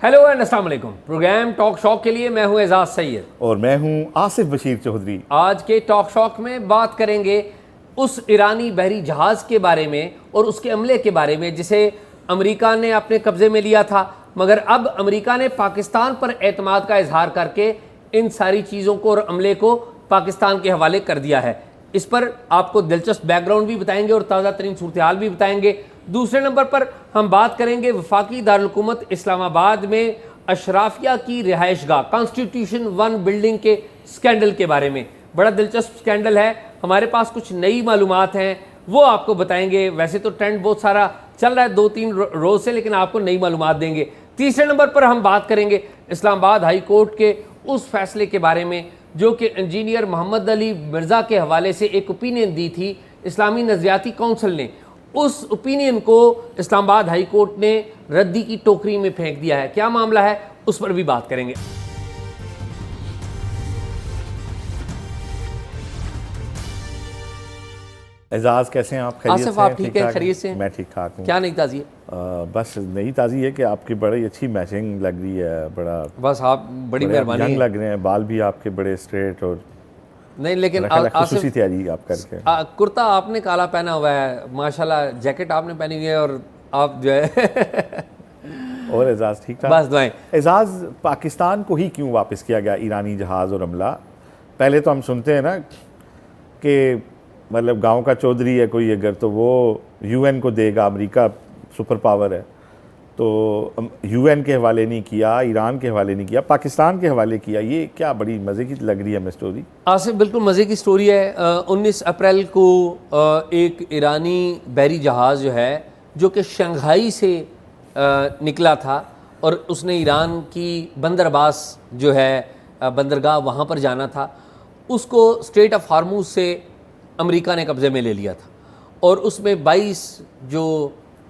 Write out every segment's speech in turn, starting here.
Hello and अस्सलाम वालेकुम। Programme talk shock के लिए मैं हूं एजाज सैयद और मैं हूं आसिफ बशीर चौधरी। आज के टॉक शॉक में बात करेंगे उस ईरानी बहरी जहाज़ के बारे में और उसके अमले के बारे में जिसे अमेरिका ने अपने कब्ज़े में लिया था, मगर अब अमेरिका ने पाकिस्तान पर एतमाद का इजहार करके इन सारी चीज़ों को और अमले को पाकिस्तान के हवाले कर दिया है। इस पर आपको दिलचस्प बैकग्राउंड भी बताएंगे और ताज़ा तरीन सूरत हाल भी बताएंगे। दूसरे नंबर पर हम बात करेंगे वफाकी दारुल-हुकूमत इस्लामाबाद में अशराफिया की रिहाइशगाह कॉन्स्टिट्यूशन 1 बिल्डिंग के स्कैंडल के बारे में। बड़ा दिलचस्प स्कैंडल है, हमारे पास कुछ नई मालूमात हैं, वो आपको बताएंगे। वैसे तो ट्रेंड बहुत सारा चल रहा है 2-3 रोज़ से, लेकिन आपको नई मालूमात देंगे। तीसरे नंबर पर हम बात करेंगे इस्लामाबाद हाई कोर्ट के उस फैसले के बारे में जो कि इंजीनियर मोहम्मद अली मिर्ज़ा के हवाले से एक ओपिनियन दी थी इस्लामी नज़रियाती काउंसिल ने। उस ओपिनियन को इस्लामाबाद हाई कोर्ट ने रद्दी की टोकरी में फेंक दिया है। क्या मामला है, उस पर भी बात करेंगे। एजाज कैसे हैं आप? आसिफ आप ठीक है? खैरियत से? मैं ठीक ठाक हूँ। क्या नई ताज़ी है? बस नई ताज़ी है कि आपकी बड़ी अच्छी मैचिंग लग रही है। बस आप बड़ी मेहरबानी यंग लग रहे हैं, बाल भी आपके बड़े स्ट्रेट और नहीं, लेकिन खुशी तैयारी आप करके। कुर्ता आपने काला पहना हुआ है माशाल्लाह, जैकेट आपने पहनी हुई है और आप जो है और एजाज ठीक ठाक? बस दुआएं। एजाज, पाकिस्तान को ही क्यों वापस किया गया ईरानी जहाज़ और अमला? पहले तो हम सुनते हैं ना कि मतलब गांव का चौधरी है कोई अगर, तो वो यूएन को देगा, अमेरिका सुपर पावर है, तो यूएन के हवाले नहीं किया, ईरान के हवाले नहीं किया, पाकिस्तान के हवाले किया। ये क्या बड़ी मज़े की लग रही है हमें स्टोरी। आसिफ बिल्कुल मज़े की स्टोरी है। 19 अप्रैल को एक ईरानी बहरी जहाज़ जो है जो कि शंघाई से निकला था और उसने ईरान की बंदर अब्बास जो है बंदरगाह वहाँ पर जाना था, उसको स्ट्रेट ऑफ हार्मूज से अमेरिका ने कब्ज़े में ले लिया था और उसमें 22 जो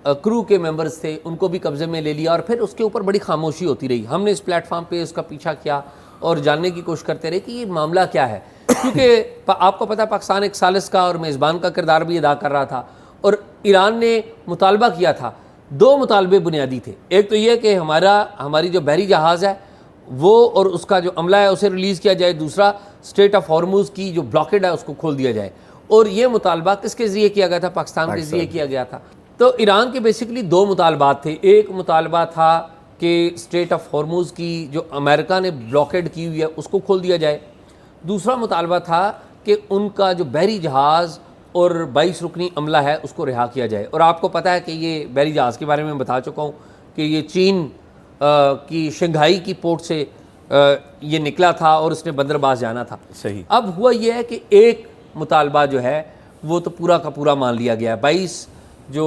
क्रू के मेंबर्स थे उनको भी कब्ज़े में ले लिया। और फिर उसके ऊपर बड़ी खामोशी होती रही। हमने इस प्लेटफॉर्म पे उसका पीछा किया और जानने की कोशिश करते रहे कि ये मामला क्या है, क्योंकि आपको पता है पाकिस्तान एक सालिस का और मेज़बान का किरदार भी अदा कर रहा था और ईरान ने मुतालबा किया था। 2 मुतालबे बुनियादी थे। एक तो ये कि हमारी जो बहरी जहाज़ है वो और उसका जो अमला है उसे रिलीज़ किया जाए, दूसरा स्ट्रेट ऑफ हॉर्मूज़ की जो ब्लॉकेड है उसको खोल दिया जाए। और ये मुतालबा किसके ज़रिए किया गया था? पाकिस्तान के ज़रिए किया गया था। तो ईरान के बेसिकली 2 मुतालबात थे। एक मुतालबा था कि स्ट्रेट ऑफ हॉर्मूज़ की जो अमेरिका ने ब्लॉकेड की हुई है उसको खोल दिया जाए। दूसरा मुतालबा था कि उनका जो बहरी जहाज़ और 22 रुकनी अमला है उसको रिहा किया जाए। और आपको पता है कि ये बहरी जहाज़ के बारे में बता चुका हूँ कि ये चीन की शंघाई की पोर्ट से ये निकला था और उसने बंदरबाज जाना था। सही। अब हुआ यह है कि एक मुतालबा जो है वो तो पूरा का पूरा मान लिया गया है। 22 जो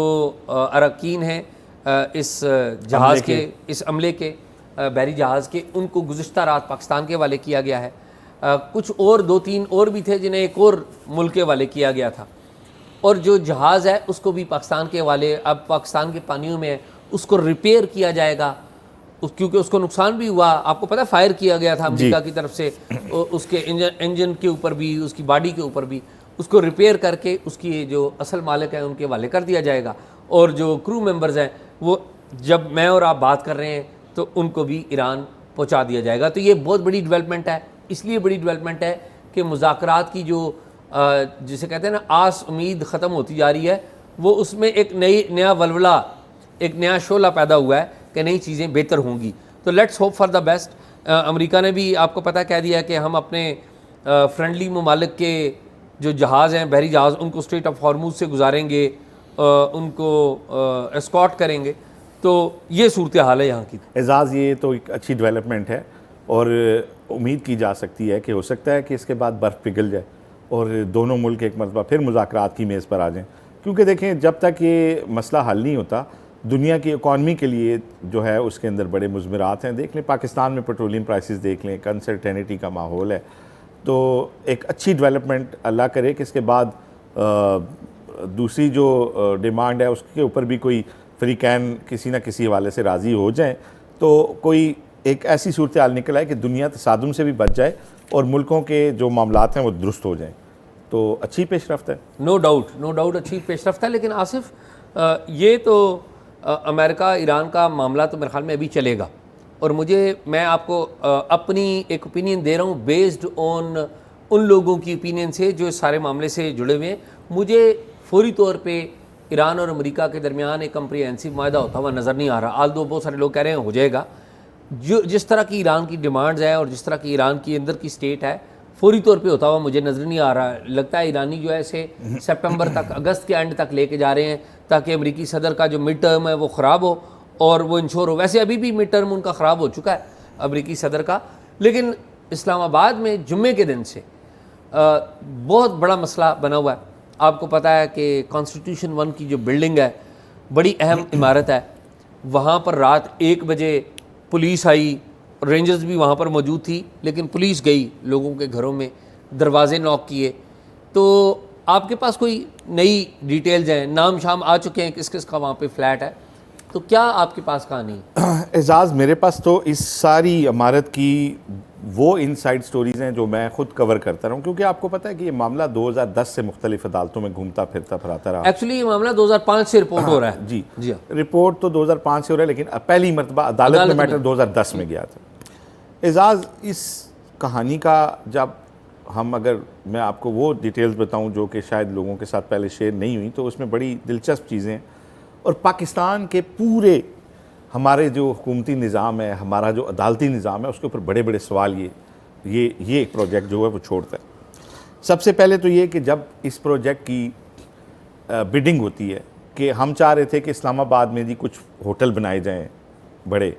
अरकान हैं इस जहाज़ के इस अमले के बहरी जहाज़ के, उनको गुज़िश्ता रात पाकिस्तान के हवाले किया गया है। कुछ और 2-3 और भी थे जिन्हें एक और मुल्क के हवाले किया गया था। और जो जहाज़ है उसको भी पाकिस्तान के हवाले, अब पाकिस्तान के पानियों में है, उसको रिपेयर किया जाएगा क्योंकि उसको नुकसान भी हुआ। आपको पता है फायर किया गया था अमेरिका की तरफ से, उसके इंजन के ऊपर भी, उसकी बॉडी के ऊपर भी। उसको रिपेयर करके उसकी जो असल मालिक है उनके हवाले कर दिया जाएगा और जो क्रू मेंबर्स हैं वो जब मैं और आप बात कर रहे हैं तो उनको भी ईरान पहुंचा दिया जाएगा। तो ये बहुत बड़ी डेवलपमेंट है। इसलिए बड़ी डेवलपमेंट है कि मुज़ाकरात की जो जिसे कहते हैं ना आस उम्मीद ख़त्म होती जा रही है, वो उसमें एक नया वलवला, एक नया शोला पैदा हुआ है कि नई चीज़ें बेहतर होंगी। तो let's hope for the best. America ने भी आपको पता कह दिया है कि हम अपने फ्रेंडली ममालिक के जो जहाज़ हैं बहरी जहाज़ उनको स्ट्रेट ऑफ हॉर्मूज़ से गुजारेंगे, उनको एस्कॉर्ट करेंगे। तो ये सूरत हाल है यहाँ की। एजाज़, ये तो एक अच्छी डेवलपमेंट है और उम्मीद की जा सकती है कि हो सकता है कि इसके बाद बर्फ़ पिघल जाए और दोनों मुल्क एक मरतबा फिर मुज़ाकरात की मेज़ पर आ जाएँ। क्योंकि देखें, जब तक ये मसला हल नहीं होता, दुनिया की इकॉनमी के लिए जो है उसके अंदर बड़े मुज़मरात हैं। देख लें पाकिस्तान में पेट्रोलियम प्राइसेस देख लें, अनसर्टेनिटी का माहौल है। तो एक अच्छी डेवलपमेंट अल्लाह करे कि इसके बाद दूसरी जो डिमांड है उसके ऊपर भी कोई फ्रीकैन किसी न किसी हवाले से राज़ी हो जाए, तो कोई एक ऐसी सूरत हाल निकल आए कि दुनिया तसादुम से भी बच जाए और मुल्कों के जो मामलात हैं वो दुरुस्त हो जाएँ। तो अच्छी पेशरफ्त है, नो डाउट अच्छी पेशरफ्त है। लेकिन आसिफ ये तो अमेरिका ईरान का मामला तो मेरे ख्याल में अभी चलेगा और मैं आपको अपनी एक ओपिनियन दे रहा हूँ बेस्ड ऑन उन लोगों की ओपिनियन से जो इस सारे मामले से जुड़े हुए हैं। मुझे फौरी तौर पे ईरान और अमेरिका के दरमियान एक कम्प्रिहेंसिव माहदा होता हुआ नज़र नहीं आ रहा। आल दो बहुत सारे लोग कह रहे हैं हो जाएगा। जो जिस तरह की ईरान की डिमांड्स है और जिस तरह की ईरान की अंदर की स्टेट है, फौरी तौर पे होता हुआ मुझे नज़र नहीं आ रहा। लगता है ईरानी जो है इसे सितंबर तक, अगस्त के एंड तक लेके जा रहे हैं ताकि अमेरिकी सदर का जो मिड टर्म है वो ख़राब हो और वो इंश्योर हो। वैसे अभी भी मिड टर्म उनका ख़राब हो चुका है अमेरिकी सदर का, लेकिन इस्लामाबाद में जुम्मे के दिन से बहुत बड़ा मसला बना हुआ है। आपको पता है कि कॉन्स्टिट्यूशन 1 की जो बिल्डिंग है, बड़ी अहम इमारत है, वहाँ पर रात 1 बजे पुलिस आई, रेंजर्स भी वहाँ पर मौजूद थी, लेकिन पुलिस गई लोगों के घरों में, दरवाजे नॉक किए। तो आपके पास कोई नई डिटेल्स हैं, नाम शाम आ चुके हैं किस किस का वहाँ पे फ्लैट है, तो क्या आपके पास कहानी? एजाज़, मेरे पास तो इस सारी इमारत की वो इनसाइड स्टोरीज़ हैं जो मैं खुद कवर करता रहा हूँ, क्योंकि आपको पता है कि ये मामला 2010 से मुख्तलिफ अदालतों में घूमता फिरता फराता रहा। एक्चुअली ये मामला 2005 से रिपोर्ट हो रहा है। जी जी हाँ। रिपोर्ट तो 2005 से हो रहा है, लेकिन पहली मरतबा अदालत में मैटर 2010 में गया था। एजाज़, इस कहानी का जब मैं आपको वो डिटेल्स बताऊं जो कि शायद लोगों के साथ पहले शेयर नहीं हुई, तो उसमें बड़ी दिलचस्प चीज़ें, और पाकिस्तान के पूरे हमारे जो हुकूमती निज़ाम है, हमारा जो अदालती निज़ाम है, उसके ऊपर बड़े बड़े सवाल ये एक प्रोजेक्ट जो है वो छोड़ता है। सबसे पहले तो ये कि जब इस प्रोजेक्ट की बिडिंग होती है कि हम चाह रहे थे कि इस्लामाबाद में जी कुछ होटल बनाए जाएं बड़े,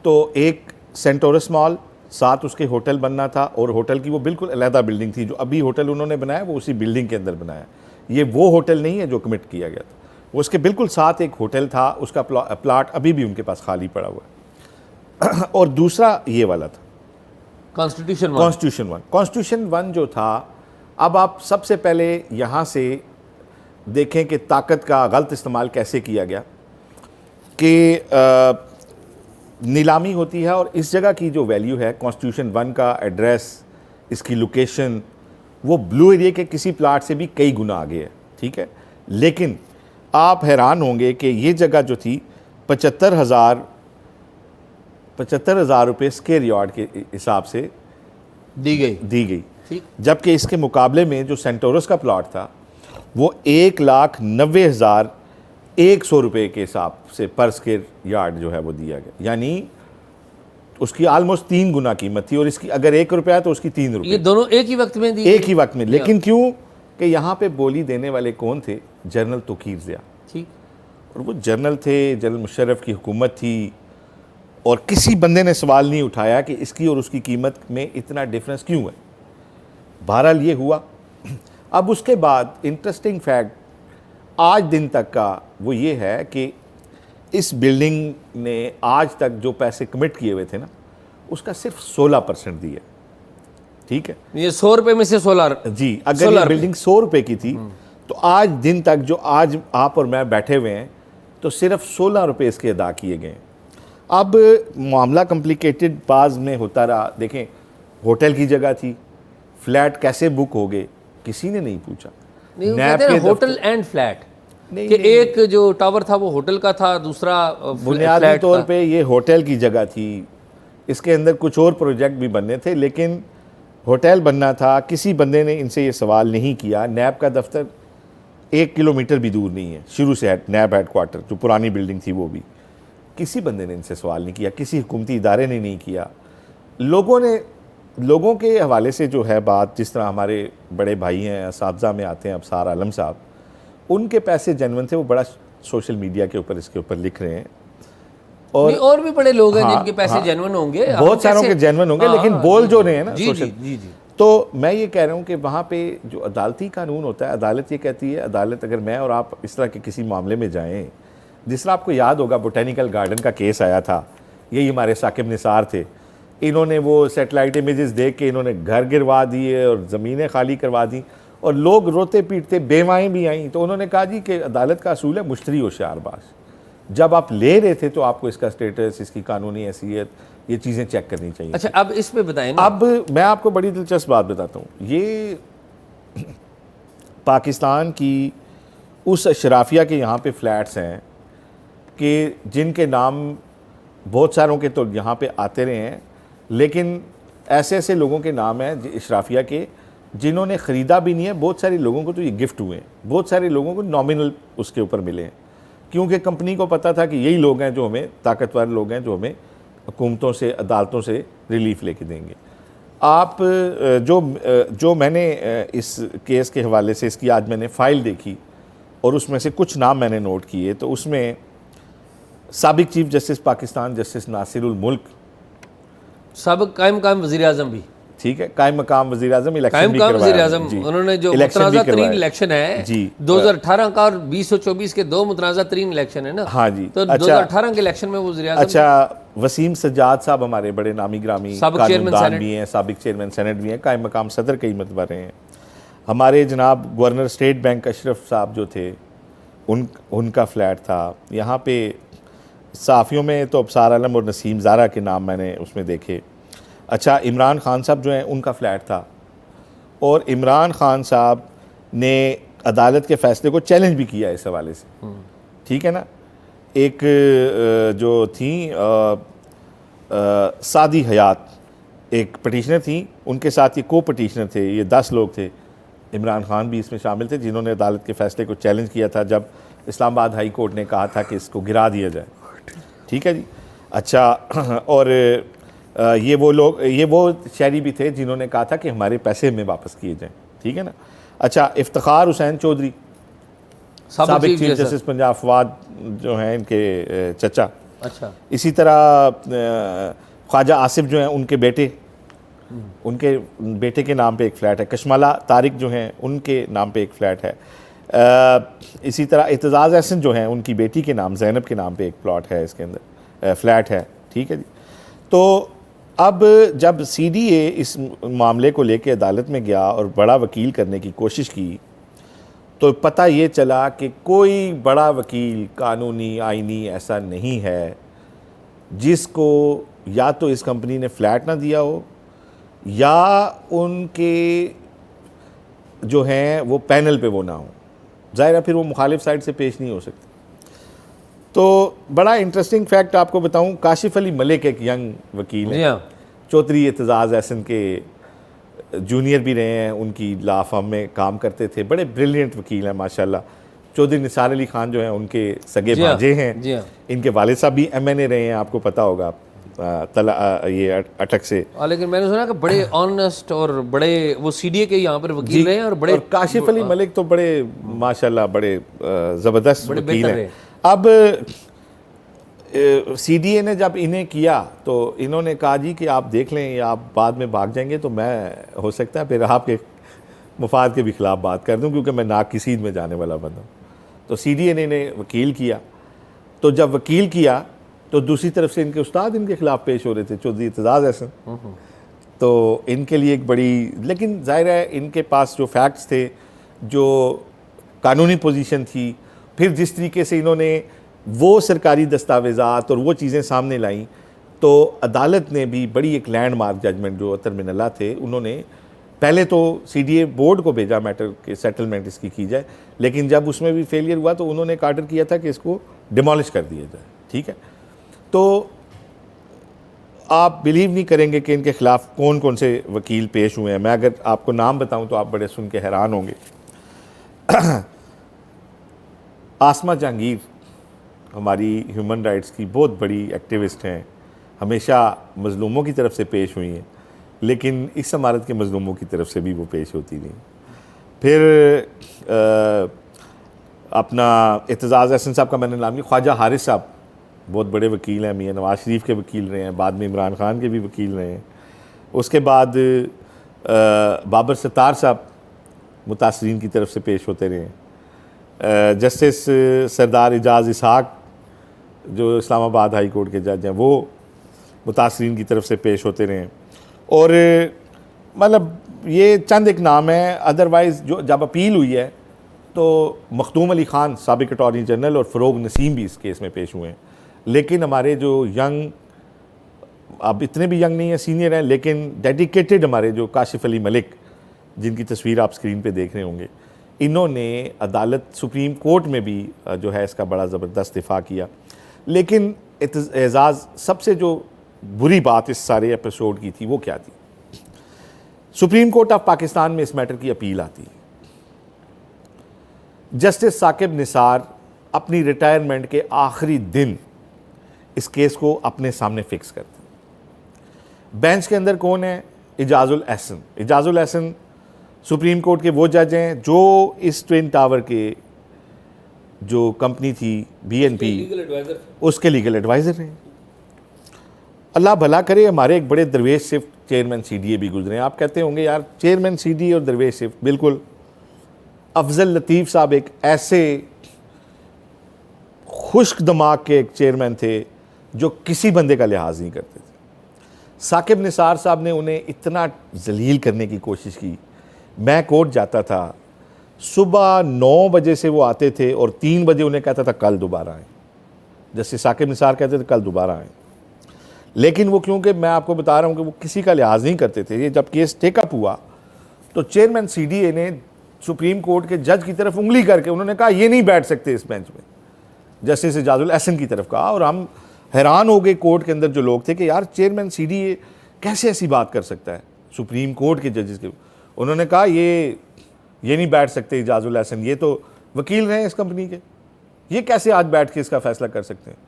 तो एक सेंटोरस मॉल, साथ उसके होटल बनना था, और होटल की वो बिल्कुल अलहदा बिल्डिंग थी। जो अभी होटल उन्होंने बनाया वो उसी बिल्डिंग के अंदर बनाया। ये वो होटल नहीं है जो कमिट किया गया था, वो उसके बिल्कुल साथ एक होटल था, उसका प्लाट अभी भी उनके पास खाली पड़ा हुआ है। और दूसरा ये वाला था कॉन्स्टिट्यूशन 1 जो था। अब आप सबसे पहले यहाँ से देखें कि ताकत का गलत इस्तेमाल कैसे किया गया, कि नीलामी होती है और इस जगह की जो वैल्यू है, कॉन्स्टिट्यूशन 1 का एड्रेस, इसकी लोकेशन, वो ब्लू एरिया के किसी प्लाट से भी कई गुना आगे है, ठीक है। लेकिन आप हैरान होंगे कि ये जगह जो थी 75,000 रुपये स्क्वायर यार्ड के हिसाब से दी गई, ठीक। जबकि इसके मुकाबले में जो सेंटोरस का प्लॉट था वो 1,90,100 रुपये के हिसाब से पर स्क्वायर यार्ड जो है वो दिया गया, यानी उसकी ऑलमोस्ट 3 गुना कीमत थी। और इसकी अगर 1 रुपया है तो उसकी 3 रुपये। ये दोनों एक ही वक्त में दी, एक ही वक्त में। लेकिन क्यों? कि यहाँ पे बोली देने वाले कौन थे? जनरल तोकीर ज़िया, ठीक। और वो जनरल थे, जनरल मुशर्रफ की हुकूमत थी, और किसी बंदे ने सवाल नहीं उठाया कि इसकी और उसकी कीमत में इतना डिफरेंस क्यों है। बहरहाल ये हुआ। अब उसके बाद इंटरेस्टिंग फैक्ट आज दिन तक का वो ये है कि इस बिल्डिंग ने आज तक जो पैसे कमिट किए हुए थे ना, उसका सिर्फ 16% दिया, ठीक है। ये 100 रुपये में से 16 जी, अगर ये बिल्डिंग 100 रुपये की थी तो आज दिन तक जो आज आप और मैं बैठे हुए हैं तो सिर्फ 16 रुपये इसके अदा किए गए। अब मामला कॉम्प्लिकेटेड बाज में होता रहा। देखें, होटल की जगह थी, फ्लैट कैसे बुक हो गए किसी ने नहीं पूछा। होटल एंड फ्लैट कि एक जो टावर था वो होटल का था, दूसरा बुनियादी तौर पे ये होटल की जगह थी। इसके अंदर कुछ और प्रोजेक्ट भी बनने थे, लेकिन होटल बनना था। किसी बंदे ने इनसे ये सवाल नहीं किया। नैब का दफ्तर 1 किलोमीटर भी दूर नहीं है शुरू से, नैब हेडक्वार्टर जो पुरानी बिल्डिंग थी वो भी। किसी बंदे ने इनसे सवाल नहीं किया, किसी हुकूमती इदारे ने नहीं किया। लोगों के हवाले से जो है बात, जिस तरह हमारे बड़े भाई हैं असातिज़ा में आते हैं अबसार आलम साहब, उनके पैसे जेन्युइन थे, वो बड़ा सोशल मीडिया के ऊपर इसके ऊपर लिख रहे हैं। और भी बड़े लोग हैं जिनके पैसे जेन्युइन होंगे, बहुत सारों के जेन्युइन होंगे, लेकिन बोल जो रहे हैं ना सोशल। जी। तो मैं ये कह रहा हूँ कि वहाँ पे जो अदालती कानून होता है, अदालत ये कहती है, अदालत अगर मैं और आप इस तरह के किसी मामले में जाएं, जिस तरह आपको याद होगा बोटेनिकल गार्डन का केस आया था, यही हमारे साकिब निसार थे, इन्होंने वो सैटेलाइट इमेजेस देख के इन्होंने घर गिरवा दिए और ज़मीनें खाली करवा दी, और लोग रोते पीटते, बेवाएँ भी आईं। तो उन्होंने कहा जी कि अदालत का असूल है मुश्तरी होशियारबाज, जब आप ले रहे थे तो आपको इसका स्टेटस, इसकी कानूनी हैसियत, ये चीज़ें चेक करनी चाहिए। अच्छा, अब इसमें बताएं ना। अब मैं आपको बड़ी दिलचस्प बात बताता हूँ। ये पाकिस्तान की उस अशराफिया के यहाँ पे फ्लैट्स हैं कि जिनके नाम बहुत सारों के तो यहाँ पे आते रहे हैं, लेकिन ऐसे ऐसे लोगों के नाम हैं इशराफिया के जिन्होंने ख़रीदा भी नहीं है। बहुत सारे लोगों को तो ये गिफ्ट हुए हैं, बहुत सारे लोगों को नॉमिनल उसके ऊपर मिले हैं, क्योंकि कंपनी को पता था कि यही लोग हैं जो हमें, ताकतवर लोग हैं जो हमें हुकूमतों से, अदालतों से रिलीफ लेके देंगे। आप जो मैंने इस केस के हवाले से इसकी आज मैंने फ़ाइल देखी और उसमें से कुछ नाम मैंने नोट किए, तो उसमें साबिक chief justice Pakistan justice Nasirul मुल्क, साबिक कायम मकाम वज़ीर आज़म भी, ठीक है, कायम मकाम वज़ीर आज़म इलेक्शन कायम भी मकाम वज़ीर करवाया, आज़म, जी, उन्होंने जो इलेक्शन भी मुतनाज़ा तरीन करवाया। इलेक्शन है जी 2018 का और 2024 के दो मुतनाज़ा तरीन इलेक्शन है ना। हाँ जी, तो अच्छा, 2018 के इलेक्शन में वज़ीर आज़म। अच्छा, वसीम सज्जाद साहब हमारे बड़े नामी ग्रामी साबिक चेयरमैन कानूनदान सेनेट भी हैं, साबिक चेयरमैन सेनेट भी हैं, कायम मकाम सदर कई मरतबा रहे हैं। हमारे जनाब गवर्नर स्टेट बैंक अशरफ साहब जो थे, उनका फ्लैट था यहाँ पे। साफ़ियों में तो अबसार आलम और नसीम ज़ारा के नाम मैंने उसमें देखे। अच्छा, इमरान खान साहब जो हैं उनका फ्लैट था, और इमरान खान साहब ने अदालत के फ़ैसले को चैलेंज भी किया इस हवाले से, ठीक है ना। एक जो थी सादी हयात, एक पटिशनर थी, उनके साथ ये को पटिशनर थे, ये 10 लोग थे, इमरान खान भी इसमें शामिल थे, जिन्होंने अदालत के फ़ैसले को चैलेंज किया था जब इस्लामाबाद हाई कोर्ट ने कहा था कि इसको गिरा दिया जाए, ठीक है जी। अच्छा, और ये वो लोग, ये वो शहरी भी थे जिन्होंने कहा था कि हमारे पैसे हमें वापस किए जाएँ, ठीक है ना। अच्छा, इफ्तिखार हुसैन चौधरी साबिक चीफ जस्टिस पंजाब फवाद जो हैं इनके चचा। अच्छा, इसी तरह ख्वाजा आसिफ जो हैं उनके बेटे के नाम पे एक फ़्लैट है। कशमाला तारिक जो हैं उनके नाम पे एक फ़्लैट है। इसी तरह एतजाज़ एहसन जो हैं उनकी बेटी के नाम, ज़ैनब के नाम पे एक प्लॉट है, इसके अंदर फ़्लैट है, ठीक है जी। तो अब जब CDA इस मामले को लेके अदालत में गया और बड़ा वकील करने की कोशिश की, तो पता ये चला कि कोई बड़ा वकील कानूनी आईनी ऐसा नहीं है जिसको या तो इस कंपनी ने फ़्लैट ना दिया हो, या उनके जो हैं वो पैनल पे वो ना हो। ज़ाहिर है फिर वो मुखालिफ साइड से पेश नहीं हो सकते। तो बड़ा इंटरेस्टिंग फैक्ट आपको बताऊं, काशिफ अली मलिक एक यंग वकील हैं, चौधरी एतजाज़ एहसन के जूनियर भी रहे हैं, उनकी लॉ फर्म में काम करते थे, बड़े ब्रिलियंट वकील हैं माशाल्लाह। चौधरी निसार अली खान जो हैं उनके सगे भांजे हैं, इनके वालिद साहब भी MNA रहे हैं, आपको पता होगा, ये अटक से। लेकिन मैंने सुना कि बड़े ऑनेस्ट और बड़े वो CDA के यहाँ पर वकील रहे हैं, और बड़े काशिफ अली मलिक तो बड़े माशाल्लाह बड़े ज़बरदस्त वकील हैं। अब CDA ने जब इन्हें किया तो इन्होंने कहा जी कि आप देख लें, या आप बाद में भाग जाएंगे तो मैं हो सकता है फिर आपके मुफाद के भी खिलाफ बात कर दूं, क्योंकि मैं नाकिसीद में जाने वाला बंदा हूँ। तो CDA ने इन्हें वकील किया। तो जब वकील किया तो दूसरी तरफ से इनके उस्ताद इनके खिलाफ पेश हो रहे थे, चौधरी एतजाज़ एहसन। तो इनके लिए एक बड़ी, लेकिन ज़ाहिर है इनके पास जो फैक्ट्स थे, जो कानूनी पोजीशन थी, फिर जिस तरीके से इन्होंने वो सरकारी दस्तावेज़ात और वो चीज़ें सामने लाई, तो अदालत ने भी बड़ी एक लैंडमार्क जजमेंट, जो अतर मिनल्ला थे, उन्होंने पहले तो CDA बोर्ड को भेजा मैटर के सेटलमेंट इसकी की जाए, लेकिन जब उसमें भी फेलियर हुआ तो उन्होंने एक आर्डर किया था कि इसको डिमोलिश कर दिया जाए, ठीक है। तो आप बिलीव नहीं करेंगे कि इनके ख़िलाफ़ कौन कौन से वकील पेश हुए हैं। मैं अगर आपको नाम बताऊं तो आप बड़े सुन के हैरान होंगे। आसमा जहांगीर हमारी ह्यूमन राइट्स की बहुत बड़ी एक्टिविस्ट हैं, हमेशा मज़लूमों की तरफ से पेश हुई हैं, लेकिन इस इमारत के मज़लूमों की तरफ से भी वो पेश होती नहीं। फिर अपना एतजाज़ एहसन साहब का मैंने नाम लिया। ख्वाजा हारिस साहब बहुत बड़े वकील हैं, मियां नवाज शरीफ के वकील रहे हैं, बाद में इमरान खान के भी वकील रहे हैं। उसके बाद बाबर सत्तार साहब मुतासरीन की तरफ से पेश होते रहे हैं। जस्टिस सरदार एजाज इसहाक जो इस्लामाबाद हाई कोर्ट के जज हैं, वो मुतासरीन की तरफ से पेश होते रहे हैं। और मतलब ये चंद एक नाम है। अदरवाइज़ जो जब अपील हुई है तो मखदूम अली ख़ान साबिक अटॉर्नी जनरल और फ़रोग नसीम भी इस केस में पेश हुए हैं। लेकिन हमारे जो यंग, अब इतने भी यंग नहीं है, सीनियर हैं, लेकिन डेडिकेटेड हमारे जो काशिफ अली मलिक, जिनकी तस्वीर आप स्क्रीन पे देख रहे होंगे, इन्होंने अदालत सुप्रीम कोर्ट में भी जो है इसका बड़ा ज़बरदस्त दिफा किया। लेकिन एजाज़ सबसे जो बुरी बात इस सारे एपिसोड की थी वो क्या थी? सुप्रीम कोर्ट ऑफ पाकिस्तान में इस मैटर की अपील आती है। जस्टिस साकिब निसार अपनी रिटायरमेंट के आखिरी दिन इस केस को अपने सामने फिक्स करते हैं। बेंच के अंदर कौन है? इजाजुल एहसन। इजाजुल एहसन सुप्रीम कोर्ट के वो जज हैं जो इस ट्विन टावर के जो कंपनी थी BNP उसके लीगल एडवाइज़र हैं। अल्लाह भला करे, हमारे एक बड़े दरवेश शिफ्ट चेयरमैन CDA भी गुजरे हैं। आप कहते होंगे यार चेयरमैन CDA और दरवेश शिफ्ट, बिल्कुल। अफजल लतीफ़ साहब एक ऐसे खुश्क दिमाग के एक चेयरमैन थे जो किसी बंदे का लिहाज नहीं करते थे। साकिब निसार साहब ने उन्हें इतना जलील करने की कोशिश की। मैं कोर्ट जाता था, सुबह 9 बजे से वो आते थे और 3 बजे उन्हें कहता था कल दोबारा आए। जैसे साकिब निसार कहते थे कल दोबारा आए, लेकिन वो क्योंकि मैं आपको बता रहा हूँ कि वो किसी का लिहाज नहीं करते थे। ये जब केस टेकअप हुआ तो चेयरमैन CDA ने सुप्रीम कोर्ट के जज की तरफ उंगली करके उन्होंने कहा ये नहीं बैठ सकते इस बेंच में, जस्टिस इजाजुल एहसन की तरफ कहा। और हम हैरान हो गए कोर्ट के अंदर जो लोग थे कि यार चेयरमैन CDA कैसे ऐसी बात कर सकता है सुप्रीम कोर्ट के जजेस के। उन्होंने कहा ये नहीं बैठ सकते इजाजुल एहसन, ये तो वकील रहे हैं इस कंपनी के, ये कैसे आज बैठ के इसका फैसला कर सकते हैं?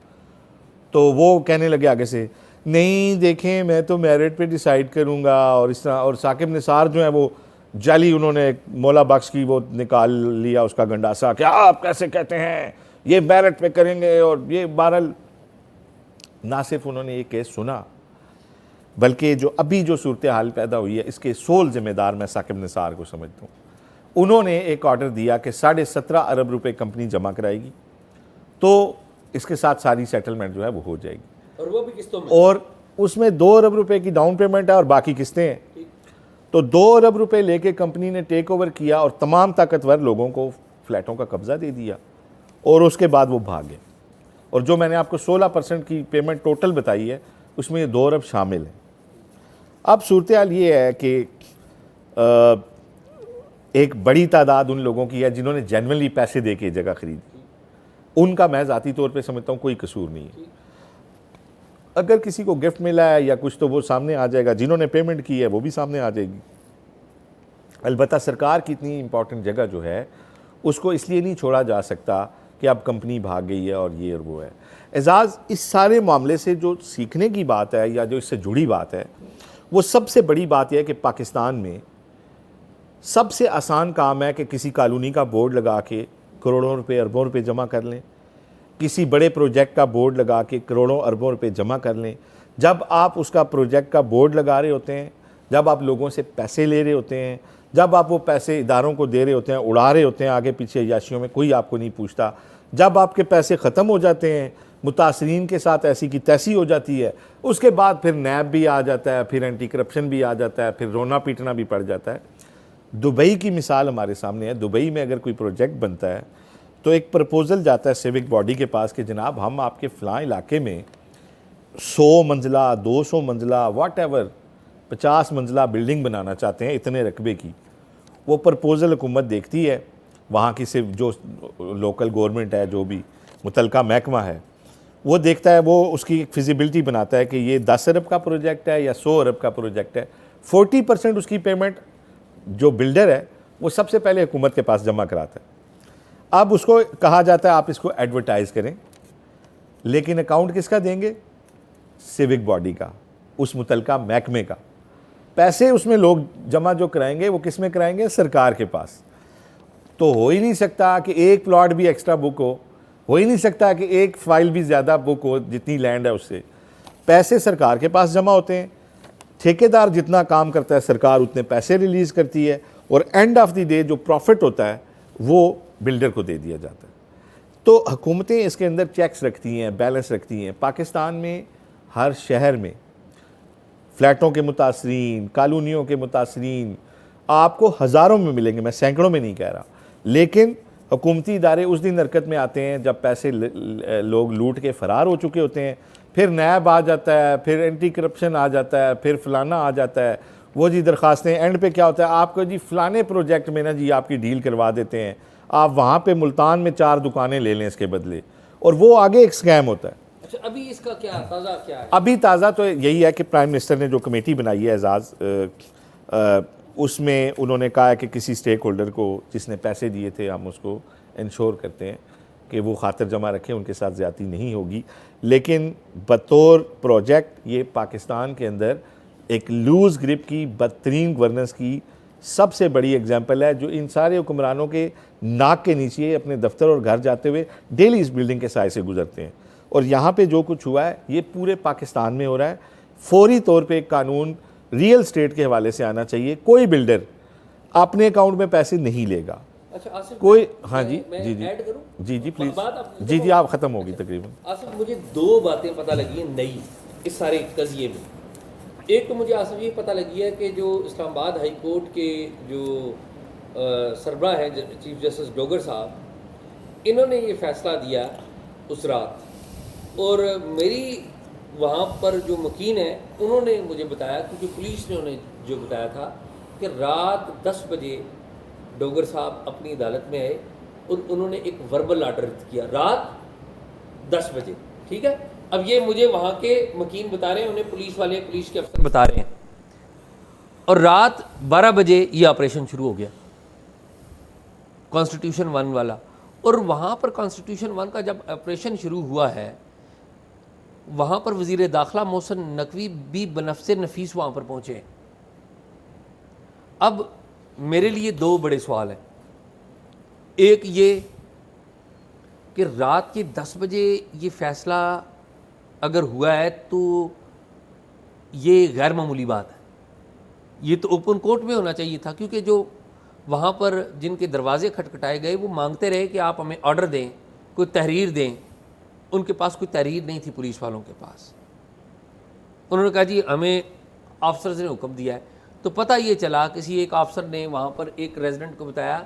तो वो कहने लगे आगे से, नहीं देखें मैं तो मेरिट पे डिसाइड करूँगा और इस तरह। और साकिब निसार जो है वो जाली उन्होंने मौला बख्श की वो निकाल लिया उसका गंडासा, क्या आप कैसे कहते हैं ये मेरिट पे करेंगे। और ये बहरहाल ना सिर्फ उन्होंने ये केस सुना बल्कि जो अभी जो सूरत हाल पैदा हुई है इसके सोल जिम्मेदार मैं साकिब निसार को समझता हूँ। उन्होंने एक ऑर्डर दिया कि 17.5 अरब रुपए कंपनी जमा कराएगी तो इसके साथ सारी सेटलमेंट जो है वो हो जाएगी, और वो भी किस्तों में, और उसमें 2 अरब रुपए की डाउन पेमेंट है और बाकी किस्तें हैं। तो 2 अरब रुपए लेके कंपनी ने टेक ओवर किया और तमाम ताकतवर लोगों को फ्लैटों का कब्जा दे दिया और उसके बाद वो भाग गए। और जो मैंने आपको 16% की पेमेंट टोटल बताई है उसमें ये 2 अरब शामिल हैं। अब सूरत हाल ये है कि एक बड़ी तादाद उन लोगों की है जिन्होंने जेन्युइनली पैसे दे के जगह खरीदी, उनका मैं ज़ाती तौर पे समझता हूँ कोई कसूर नहीं है। अगर किसी को गिफ्ट मिला है या कुछ तो वो सामने आ जाएगा, जिन्होंने पेमेंट की है वो भी सामने आ जाएगी। अलबत्ता सरकार की इतनी इंपॉर्टेंट जगह जो है उसको इसलिए नहीं छोड़ा जा सकता कि अब कंपनी भाग गई है और ये और वो है। एजाज़, इस सारे मामले से जो सीखने की बात है या जो इससे जुड़ी बात है वो सबसे बड़ी बात यह है कि पाकिस्तान में सबसे आसान काम है कि किसी कॉलोनी का बोर्ड लगा के करोड़ों रुपए अरबों रुपए जमा कर लें, किसी बड़े प्रोजेक्ट का बोर्ड लगा के करोड़ों अरबों रुपए जमा कर लें। जब आप उसका प्रोजेक्ट का बोर्ड लगा रहे होते हैं, जब आप लोगों से पैसे ले रहे होते हैं, जब आप वो पैसे इदारों को दे रहे होते हैं, उड़ा रहे होते हैं आगे पीछे याशियों में, कोई आपको नहीं पूछता। जब आपके पैसे ख़त्म हो जाते हैं, मुतासरीन के साथ ऐसी की तैसी हो जाती है, उसके बाद फिर नैब भी आ जाता है, फिर एंटी करप्शन भी आ जाता है, फिर रोना पीटना भी पड़ जाता है। दुबई की मिसाल हमारे सामने है। दुबई में अगर कोई प्रोजेक्ट बनता है तो एक प्रपोज़ल जाता है सिविक बॉडी के पास कि जनाब हम आपके फ़लाँ इलाके में 100 मंजिला 200 मंजिला वाट एवर 50 मंजिला बिल्डिंग बनाना चाहते हैं इतने रकबे की। वो प्रपोज़ल हुकूमत देखती है, वहाँ की सिर्फ जो लोकल गवर्नमेंट है, जो भी मुतलका महकमा है, वो देखता है, वो उसकी एक फिजिबिलिटी बनाता है कि ये 10 अरब का प्रोजेक्ट है या 100 अरब का प्रोजेक्ट है। 40% उसकी पेमेंट जो बिल्डर है वो सबसे पहले हुकूमत के पास जमा कराता है। अब उसको कहा जाता है आप इसको एडवर्टाइज़ करें, लेकिन अकाउंट किसका देंगे? सिविक बॉडी का, उस मुतलका महकमे का। पैसे उसमें लोग जमा जो कराएंगे वो किस में कराएंगे? सरकार के पास। तो हो ही नहीं सकता कि एक प्लॉट भी एक्स्ट्रा बुक हो ही नहीं सकता कि एक फाइल भी ज़्यादा बुक हो जितनी लैंड है उससे। पैसे सरकार के पास जमा होते हैं, ठेकेदार जितना काम करता है सरकार उतने पैसे रिलीज़ करती है, और एंड ऑफ द डे जो प्रॉफिट होता है वो बिल्डर को दे दिया जाता है। तो हुकूमतें इसके अंदर चेक्स रखती हैं, बैलेंस रखती हैं। पाकिस्तान में हर शहर में फ्लैटों के मुतासरीन, कॉलोनियों के मुतासरीन आपको हज़ारों में मिलेंगे, मैं सैकड़ों में नहीं कह रहा। लेकिन हुकूमती इदारे उस दिन हरकत में आते हैं जब पैसे लोग लूट के फ़रार हो चुके होते हैं, फिर नैब आ जाता है, फिर एंटी करप्शन आ जाता है, फिर फलाना आ जाता है, वो जी दरख्वास्तें। एंड पे क्या होता है? आपको जी फ़लाने प्रोजेक्ट में ना जी आपकी डील करवा देते हैं, आप वहाँ पे मुल्तान में 4 दुकानें ले लें इसके बदले, और वो आगे एक स्कैम होता है। अच्छा, अभी इसका क्या ताज़ा क्या है? अभी ताज़ा तो यही है कि प्राइम मिनिस्टर ने जो कमेटी बनाई है एजाज, उसमें उन्होंने कहा है कि किसी स्टेक होल्डर को जिसने पैसे दिए थे हम उसको इंश्योर करते हैं कि वो खातिर जमा रखें, उनके साथ ज़्यादती नहीं होगी। लेकिन बतौर प्रोजेक्ट ये पाकिस्तान के अंदर एक लूज़ ग्रिप की बदतरीन गवर्नेंस की सबसे बड़ी एग्जाम्पल है, जो इन सारे हुक्मरानों के नाक के नीचे अपने दफ्तर और घर जाते हुए डेली इस बिल्डिंग के साए से गुजरते हैं। और यहाँ पे जो कुछ हुआ है ये पूरे पाकिस्तान में हो रहा है। फौरी तौर पे एक कानून रियल स्टेट के हवाले से आना चाहिए। कोई बिल्डर अपने अकाउंट में पैसे नहीं लेगा। अच्छा आसिफ, कोई हाँ जी मैं जी जी ऐड करूं? जी जी प्लीज़ बात आप जी जी आप ख़त्म होगी तकरीबन। आसिफ, मुझे दो बातें पता लगी हैं नई इस सारे कज़िए में। एक तो मुझे आसिफ ये पता लगी है कि जो इस्लामाबाद हाई कोर्ट के जो सरबराह हैं चीफ जस्टिस डोगर साहब, इन्होंने ये फ़ैसला दिया उस रात, और मेरी वहाँ पर जो मकीन है उन्होंने मुझे बताया, क्योंकि पुलिस ने उन्हें जो बताया था कि रात 10 बजे डोगर साहब अपनी अदालत में आए और उन्होंने एक वर्बल आर्डर किया रात 10 बजे। ठीक है, अब ये मुझे वहाँ के मकीन बता रहे हैं, उन्हें पुलिस के अफसर बता रहे हैं, और रात 12 बजे ये ऑपरेशन शुरू हो गया कॉन्स्टिट्यूशन 1 वाला। और वहाँ पर कॉन्स्टिट्यूशन 1 का जब ऑपरेशन शुरू हुआ है, वहाँ पर वज़ीर दाखिला मोहसिन नकवी भी बनफ़्से नफीस वहाँ पर पहुँचे। अब मेरे लिए दो बड़े सवाल हैं। एक ये कि रात के 10 बजे ये फ़ैसला अगर हुआ है तो ये गैर मामूली बात है। ये तो ओपन कोर्ट में होना चाहिए था, क्योंकि जो वहाँ पर जिनके दरवाजे खटखटाए गए वो मांगते रहे कि आप हमें ऑर्डर दें, कोई तहरीर दें। उनके पास कोई तहरीर नहीं थी पुलिस वालों के पास। उन्होंने कहा जी हमें ऑफिसर्स ने हुक्म दिया है। तो पता ये चला, किसी एक ऑफिसर ने वहाँ पर एक रेजिडेंट को बताया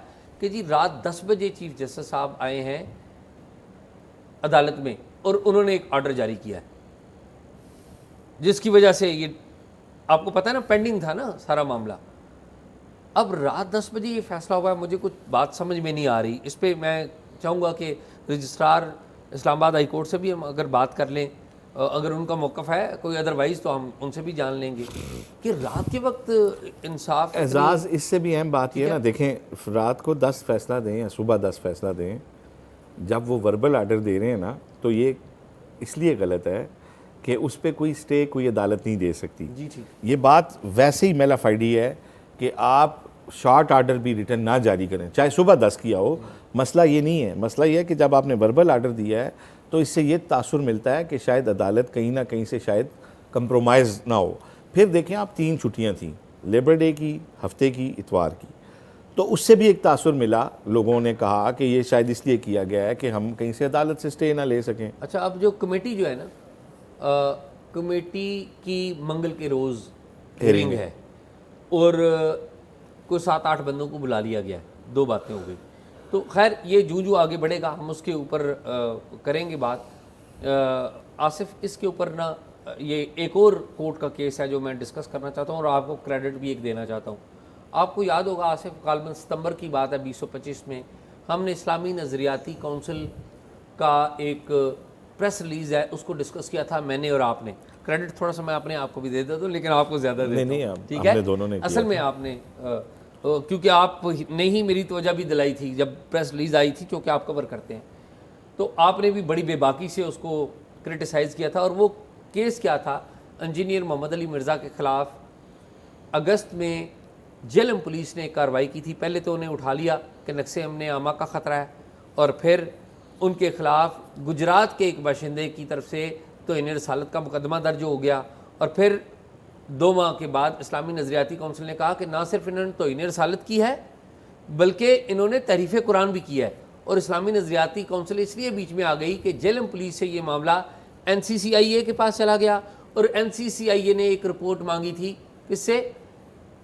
कि जी रात 10 बजे चीफ जस्टिस साहब आए हैं अदालत में और उन्होंने एक ऑर्डर जारी किया है, जिसकी वजह से ये आपको पता है ना, पेंडिंग था ना सारा मामला। अब रात 10 बजे ये फैसला हुआ है, मुझे कुछ बात समझ में नहीं आ रही। इस पर मैं चाहूँगा कि रजिस्ट्रार इस्लामाबाद हाई कोर्ट से भी हम अगर बात कर लें, अगर उनका मौक़िफ़ है कोई अदरवाइज़, तो हम उनसे भी जान लेंगे कि रात के वक्त इंसाफ। एजाज इससे भी अहम बात यह ना, देखें रात को 10 फैसला दें या सुबह 10 फैसला दें, जब वो वर्बल आर्डर दे रहे हैं ना, तो ये इसलिए गलत है कि उस पर कोई स्टे कोई अदालत नहीं दे सकती। जी ठीक, ये बात वैसे ही मेलाफाइडी है कि आप शॉर्ट आर्डर भी रिटर्न ना जारी करें, चाहे सुबह 10 किया हो। मसला ये नहीं है, मसला ये है कि जब आपने वर्बल आर्डर दिया है तो इससे ये तासुर मिलता है कि शायद अदालत कहीं ना कहीं से शायद कंप्रोमाइज़ ना हो। फिर देखें आप 3 छुट्टियाँ थीं, लेबर डे की, हफ्ते की, इतवार की, तो उससे भी एक तासुर मिला। लोगों ने कहा कि ये शायद इसलिए किया गया है कि हम कहीं से अदालत से स्टे ना ले सकें। अच्छा, अब जो कमेटी जो है ना, कमेटी की मंगल के रोज़ हियरिंग है और कोई 7-8 बंदों को बुला लिया गया है। 2 बातें हो गई। तो खैर ये जूं आगे बढ़ेगा हम उसके ऊपर करेंगे बात। आसिफ, इसके ऊपर ना ये एक और कोर्ट का केस है जो मैं डिस्कस करना चाहता हूँ और आपको क्रेडिट भी एक देना चाहता हूँ। आपको याद होगा आसिफ, गालिबन सितंबर की बात है 2025 में, हमने इस्लामी नज़रियाती काउंसिल का एक प्रेस रिलीज़ है उसको डिस्कस किया था मैंने और आपने। क्रेडिट थोड़ा सा मैं अपने आप को भी दे देता हूँ, लेकिन आपको ज़्यादा देता हूँ। ठीक है, दोनों ने असल में आपने क्योंकि आप ने ही मेरी तवज्जो भी दिलाई थी जब प्रेस रिलीज़ आई थी, क्योंकि आप कवर करते हैं, तो आपने भी बड़ी बेबाकी से उसको क्रिटिसाइज़ किया था। और वो केस क्या था, इंजीनियर मोहम्मद अली मिर्ज़ा के ख़िलाफ़ अगस्त में जेएलएम पुलिस ने कार्रवाई की थी। पहले तो उन्हें उठा लिया कि नक्शे अमन आमा का ख़तरा है, और फिर उनके ख़िलाफ़ गुजरात के एक बाशिंदे की तरफ से तौहीन रसालत का मुकदमा दर्ज हो गया। और फिर 2 माह के बाद इस्लामी नज़रियाती काउंसिल ने कहा कि ना सिर्फ इन्होंने तौहीन रसालत की है बल्कि इन्होंने तहरीफ कुरान भी किया है। और इस्लामी नज़रियाती काउंसिल इसलिए बीच में आ गई कि जेएलएम पुलिस से ये मामला NCCIA के पास चला गया और NCCIA ने एक रिपोर्ट मांगी थी, इससे